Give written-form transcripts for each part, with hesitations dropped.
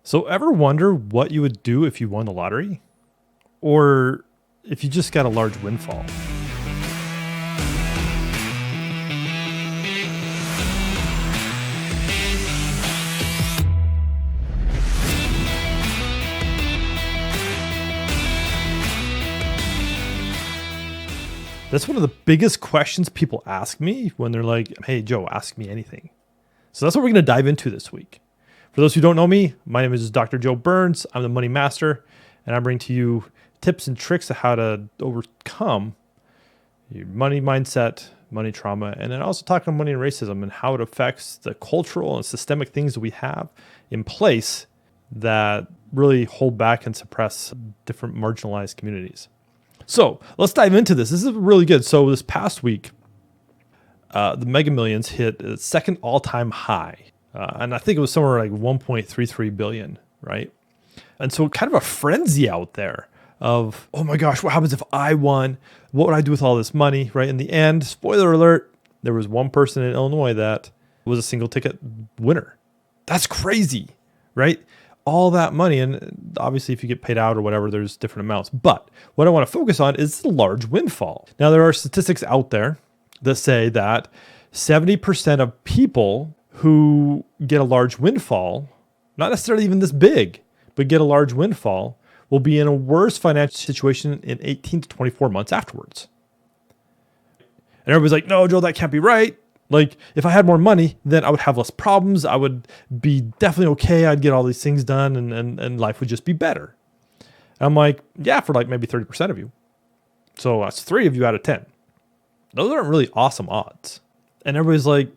So ever wonder what you would do if you won the lottery? Or if you just got a large windfall? That's one of the biggest questions people ask me when they're like, hey, Joe, ask me anything. So that's what we're going to dive into this week. For those who don't know me, my name is Dr. Joe Burns. I'm the Money Master, and I bring to you tips and tricks of how to overcome your money mindset, money trauma, and then also talk on money and racism and how it affects the cultural and systemic things that we have in place that really hold back and suppress different marginalized communities. So let's dive into this. This is really good. So this past week, the Mega Millions hit its second all-time high. And I think it was somewhere like 1.33 billion, right? And so kind of a frenzy out there of, oh my gosh, what happens if I won? What would I do with all this money, right? In the end, spoiler alert, there was one person in Illinois that was a single ticket winner. That's crazy, right? All that money. And obviously if you get paid out or whatever, there's different amounts. But what I want to focus on is the large windfall. Now, there are statistics out there that say that 70% of people who get a large windfall, not necessarily even this big, but get a large windfall, will be in a worse financial situation in 18 to 24 months afterwards. And everybody's like, no, Joe, that can't be right. Like, if I had more money, then I would have less problems. I would be definitely okay. I'd get all these things done and life would just be better. And I'm like, yeah, for like maybe 30% of you. So that's 3 of you out of 10. Those aren't really awesome odds. And everybody's like,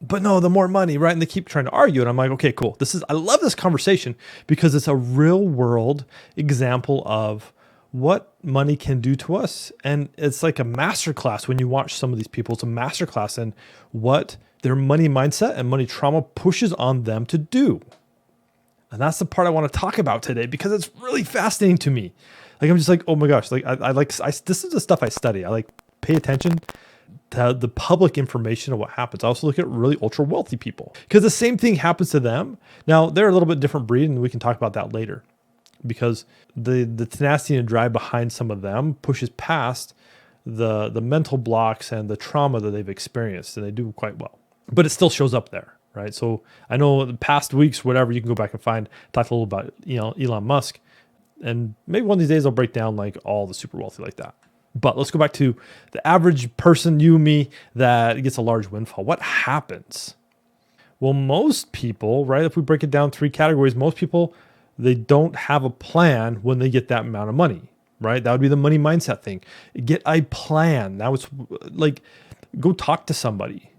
but no, the more money, right? And they keep trying to argue. And I'm like, okay, cool. I love this conversation because it's a real world example of what money can do to us. And it's like a masterclass when you watch some of these people. It's a masterclass in what their money mindset and money trauma pushes on them to do. And that's the part I want to talk about today because it's really fascinating to me. Like, I'm just like, oh my gosh, like this is the stuff I study. I like pay attention to the public information of what happens. I also look at really ultra wealthy people because the same thing happens to them. Now, they're a little bit different breed, and we can talk about that later because the tenacity and drive behind some of them pushes past the mental blocks and the trauma that they've experienced, and they do quite well. But it still shows up there, right? So I know the past weeks, whatever, you can go back and talk a little about, Elon Musk, and maybe one of these days I'll break down like all the super wealthy like that. But let's go back to the average person, you, me, that gets a large windfall. What happens? Well, most people, right, if we break it down 3 categories, most people, they don't have a plan when they get that amount of money, right? That would be the money mindset thing. Get a plan. Now it's like, go talk to somebody.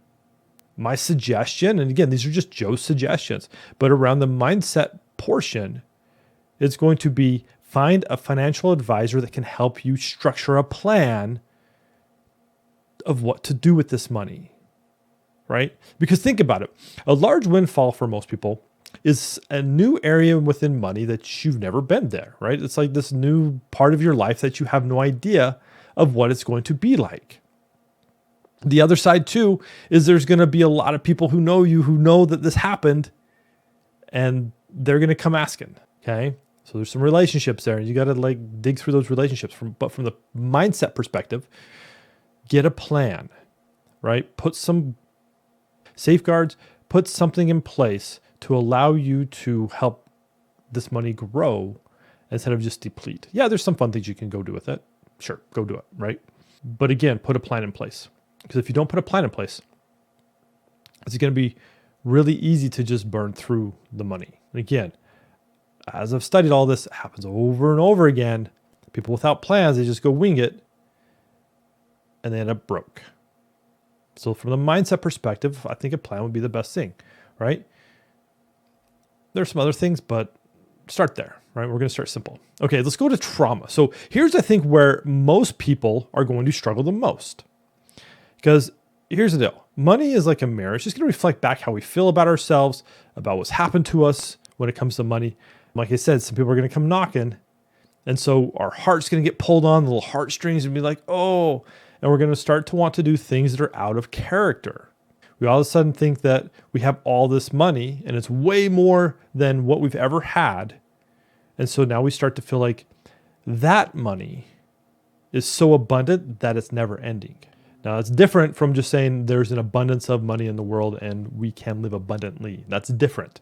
My suggestion, and again, these are just Joe's suggestions, but around the mindset portion, it's going to be find a financial advisor that can help you structure a plan of what to do with this money, right? Because think about it. A large windfall for most people is a new area within money that you've never been there, right? It's like this new part of your life that you have no idea of what it's going to be like. The other side too is there's going to be a lot of people who know you, who know that this happened, and they're going to come asking, okay? So there's some relationships there. You got to like dig through those relationships. But from the mindset perspective, get a plan, right? Put some safeguards, put something in place to allow you to help this money grow instead of just deplete. Yeah, there's some fun things you can go do with it. Sure, go do it, right? But again, put a plan in place. Because if you don't put a plan in place, it's going to be really easy to just burn through the money. And again, as I've studied all this, it happens over and over again. People without plans, they just go wing it and they end up broke. So from the mindset perspective, I think a plan would be the best thing, right? There's some other things, but start there, right? We're going to start simple. Okay, let's go to trauma. So here's, I think, where most people are going to struggle the most. Because here's the deal. Money is like a mirror. It's just going to reflect back how we feel about ourselves, about what's happened to us when it comes to money. Like I said, some people are going to come knocking. And so our heart's going to get pulled on, the little heartstrings, and be like, oh, and we're going to start to want to do things that are out of character. We all of a sudden think that we have all this money and it's way more than what we've ever had. And so now we start to feel like that money is so abundant that it's never ending. Now, it's different from just saying there's an abundance of money in the world and we can live abundantly. That's different.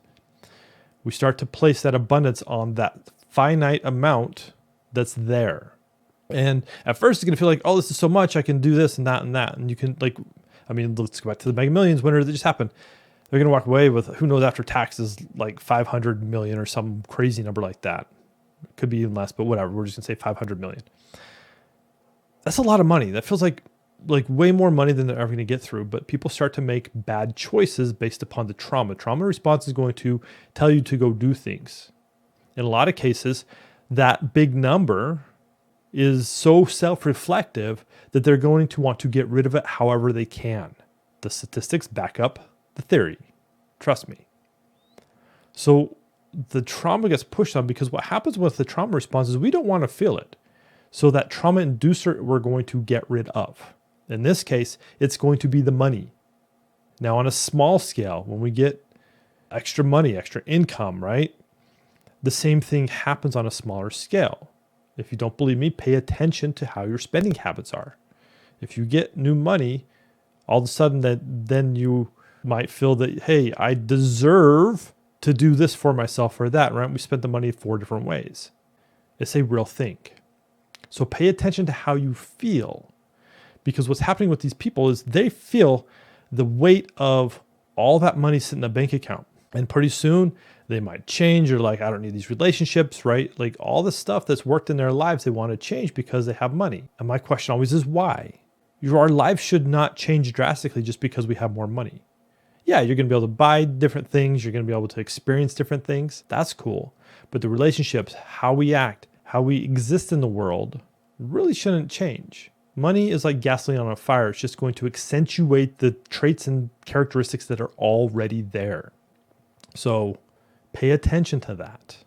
We start to place that abundance on that finite amount that's there. And at first it's going to feel like, oh, this is so much. I can do this and that and that. And you can let's go back to the Mega Millions winner that just happened. They're going to walk away with, who knows, after taxes, like 500 million or some crazy number like that. It could be even less, but whatever. We're just going to say 500 million. That's a lot of money. That feels like way more money than they're ever going to get through. But people start to make bad choices based upon the trauma. Trauma response is going to tell you to go do things. In a lot of cases, that big number is so self-reflective that they're going to want to get rid of it however they can. The statistics back up the theory. Trust me. So the trauma gets pushed on because what happens with the trauma response is we don't want to feel it. So that trauma inducer we're going to get rid of. In this case, it's going to be the money. Now on a small scale, when we get extra money, extra income, right? The same thing happens on a smaller scale. If you don't believe me, pay attention to how your spending habits are. If you get new money, all of a sudden then you might feel that, hey, I deserve to do this for myself or that, right? We spent the money 4 different ways. It's a real thing. So pay attention to how you feel, because what's happening with these people is they feel the weight of all that money sitting in the bank account. And pretty soon they might change, or like, I don't need these relationships, right? Like all the stuff that's worked in their lives, they want to change because they have money. And my question always is why? Our lives should not change drastically just because we have more money. Yeah, you're going to be able to buy different things. You're going to be able to experience different things. That's cool. But the relationships, how we act, how we exist in the world really shouldn't change. Money is like gasoline on a fire. It's just going to accentuate the traits and characteristics that are already there. So pay attention to that.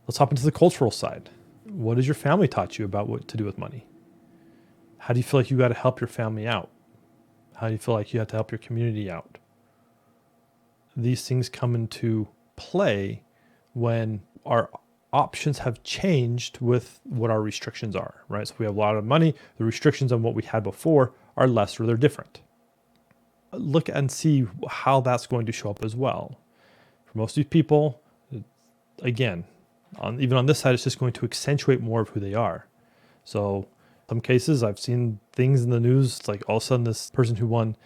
Let's hop into the cultural side. What has your family taught you about what to do with money? How do you feel like you got to help your family out? How do you feel like you have to help your community out? These things come into play when our options have changed with what our restrictions are, right? So if we have a lot of money, the restrictions on what we had before are less or they're different. Look and see how that's going to show up as well. For most of these people, again, even on this side, it's just going to accentuate more of who they are. So some cases I've seen things in the news, it's like all of a sudden this person who won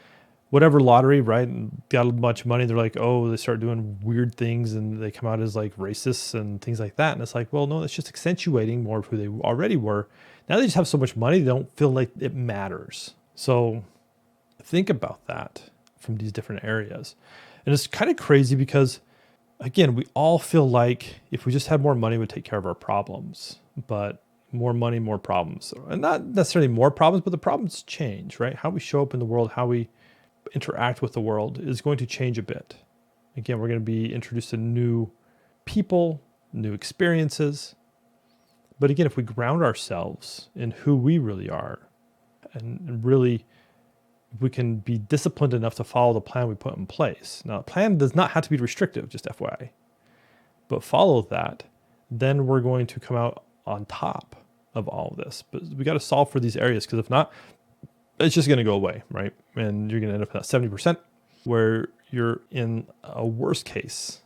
whatever lottery, right, and got a bunch of money, they're like, oh, they start doing weird things and they come out as like racists and things like that. And it's like, well, no, it's just accentuating more of who they already were. Now they just have so much money, they don't feel like it matters. So think about that from these different areas. And it's kind of crazy because, again, we all feel like if we just had more money, it would take care of our problems. But more money, more problems. And not necessarily more problems, but the problems change, right? How we show up in the world, how we interact with the world is going to change a bit. Again, we're going to be introduced to new people, new experiences. But again, if we ground ourselves in who we really are, and really, if we can be disciplined enough to follow the plan we put in place. Now, the plan does not have to be restrictive, just FYI. But follow that, then we're going to come out on top of all of this. But we got to solve for these areas, because if not, it's just going to go away, right? And you're going to end up at 70% where you're in a worst case.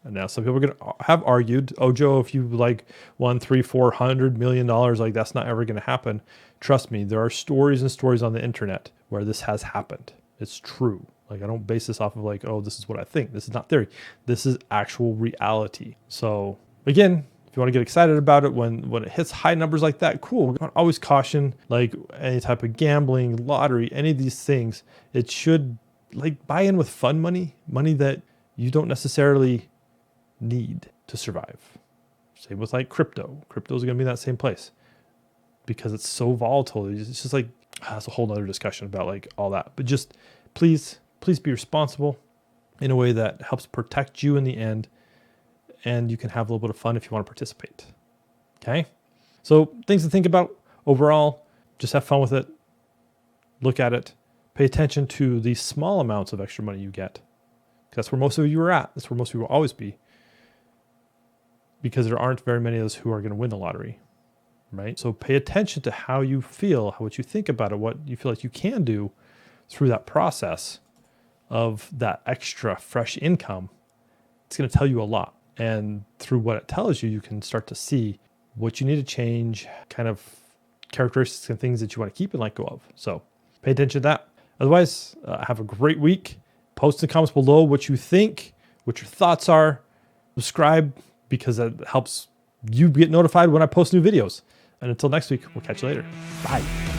And now some people are going to have argued, oh, Joe, if you like won $300-400 million, like that's not ever going to happen. Trust me, there are stories and stories on the internet where this has happened. It's true. Like I don't base this off of like, oh, this is what I think. This is not theory. This is actual reality. So again, if you want to get excited about it when it hits high numbers like that, cool. Always caution, like any type of gambling, lottery, any of these things, it should like buy in with fun money that you don't necessarily need to survive. Same with like crypto. Crypto is going to be in that same place because it's so volatile. It's just like, that's a whole nother discussion about like all that. But just please be responsible in a way that helps protect you in the end. And you can have a little bit of fun if you want to participate. Okay? So things to think about overall, just have fun with it. Look at it. Pay attention to the small amounts of extra money you get. That's where most of you are at. That's where most people will always be. Because there aren't very many of us who are going to win the lottery, right? So pay attention to how you feel, what you think about it, what you feel like you can do through that process of that extra fresh income. It's going to tell you a lot. And through what it tells you, you can start to see what you need to change, kind of characteristics and things that you want to keep and let go of. So pay attention to that. Otherwise, have a great week. Post in the comments below what you think, what your thoughts are. Subscribe because that helps you get notified when I post new videos. And until next week, we'll catch you later. Bye.